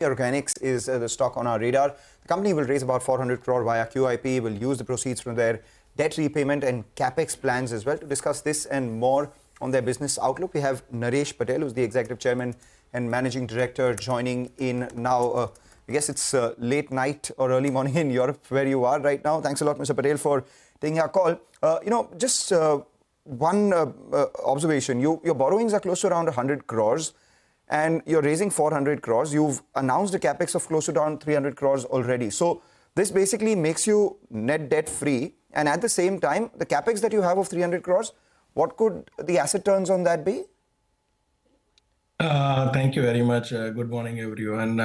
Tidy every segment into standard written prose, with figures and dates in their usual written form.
Organics is the stock on our radar. The company will raise about 400 crore via QIP, will use the proceeds from their debt repayment and capex plans as well. To discuss this and more on their business outlook, we have Naresh Patel, who's the Executive Chairman and Managing Director, joining in now. I guess it's late night or early morning in Europe where you are right now. Thanks a lot, Mr. Patel, for taking our call. Just one observation. Your borrowings are close to around 100 crores. And you're raising 400 crores. You've announced a capex of close to around 300 crores already. So this basically makes you net debt free. And at the same time, the capex that you have of 300 crores, what could the asset turns on that be? Thank you very much. Good morning, everyone.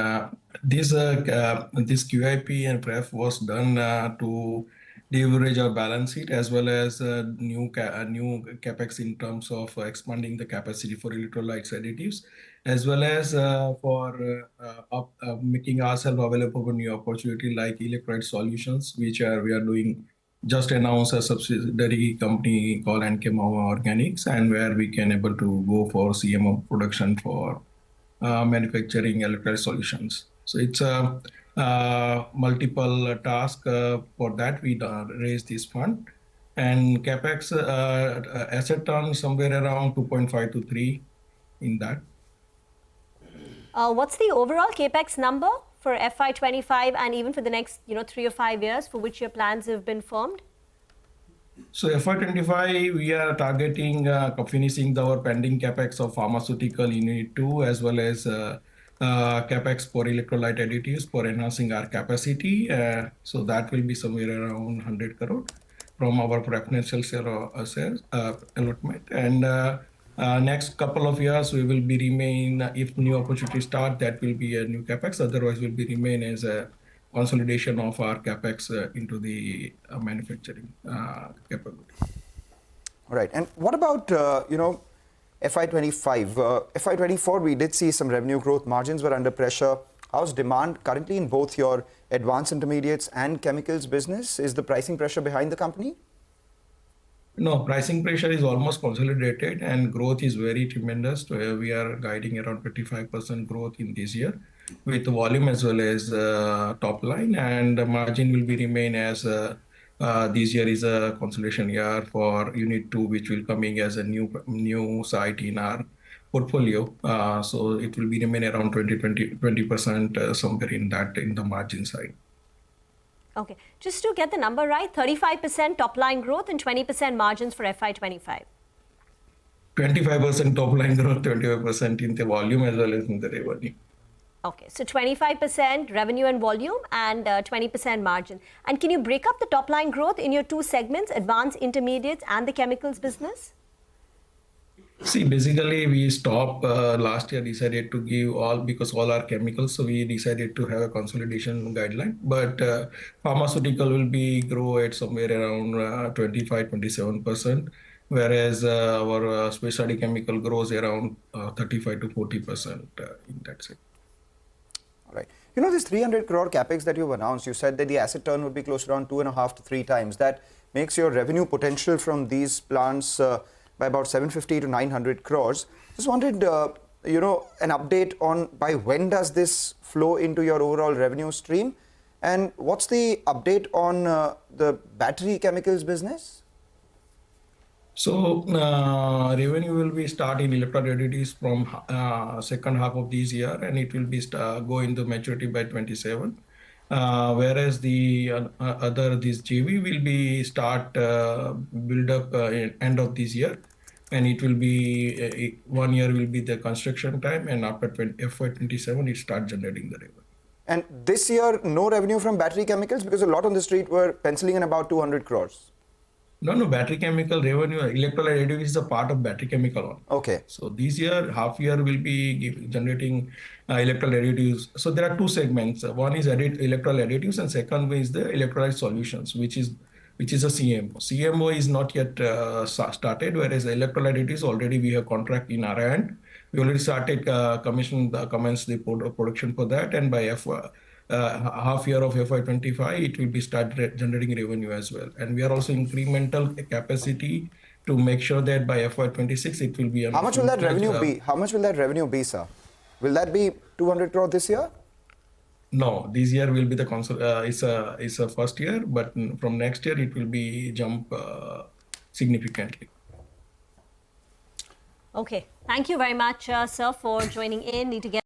This QIP and pref was done to leverage our balance sheet as well as new capex in terms of expanding the capacity for electrolytes additives, as well as for making ourselves available for new opportunity like electrolyte solutions, which we are doing. Just announced a subsidiary company called CMO Organics, and where we can able to go for CMO production for manufacturing electrolyte solutions. So it's a multiple task. For that we raised this fund, and capex asset turn somewhere around 2.5 to 3 in that. What's the overall capex number for FY25 and even for the next 3 or 5 years for which your plans have been formed? So FY25 we are targeting finishing our pending capex of pharmaceutical unit 2 as well as capex for electrolyte additives for enhancing our capacity. So that will be somewhere around 100 crore from our preferential share allotment. And next couple of years we will be remain, if new opportunities start, that will be a new capex. Otherwise will be remain as a consolidation of our capex into the manufacturing capability. All right. And what about FY25? FY24 we did see some revenue growth. Margins were under pressure. How's demand currently in both your advanced intermediates and chemicals business? Is the pricing pressure behind the company? No, pricing pressure is almost consolidated and growth is very tremendous. We are guiding around 55% growth in this year with volume as well as top line, and the margin will be remain as this year is a consolidation year for Unit 2, which will coming as a new site in our portfolio. So it will be remain around 20% somewhere in the margin side. Okay, just to get the number right, 35% top line growth and 20% margins for FY25. 25% top line growth, 25% in the volume as well as in the revenue. Okay, so 25% revenue and volume and 20% margin. And can you break up the top line growth in your two segments, advanced intermediates and the chemicals business? See, basically we stopped last year, decided to give all, because all are chemicals, so we decided to have a consolidation guideline. But pharmaceutical will be grow at somewhere around 25-27%, whereas our specialty chemical grows around 35 to 40% in that sector. All right. This 300 crore capex that you've announced, you said that the asset turn would be close to around 2.5 to 3 times. That makes your revenue potential from these plants by about 750 to 900 crores. Just wanted, an update on by when does this flow into your overall revenue stream? And what's the update on the battery chemicals business? So revenue will be start in electrolyte additives from second half of this year, and it will be go into maturity by 27. Whereas the this JV will be start build up end of this year, and it will be 1 year will be the construction time, and after FY27 it start generating the revenue. And this year no revenue from battery chemicals, because a lot on the street were penciling in about 200 crores. No, battery chemical revenue, electrolyte additives is a part of battery chemical. Okay. So this year, half year will be generating electrolyte additives. So there are two segments. One is electrolyte additives, and second one is the electrolyte solutions, which is a CMO. CMO is not yet started, whereas electrolyte additives already we have contract in our hand. We already started commence the production for that, and by half year of FY25, it will be start generating revenue as well. And we are also incremental capacity to make sure that by FY26 it will be. How much will that revenue be? How much will that revenue be, sir? Will that be 200 crore this year? No, this year will be the it's a first year, but from next year it will be jump significantly. Okay. Thank you very much, sir, for joining in. Need to get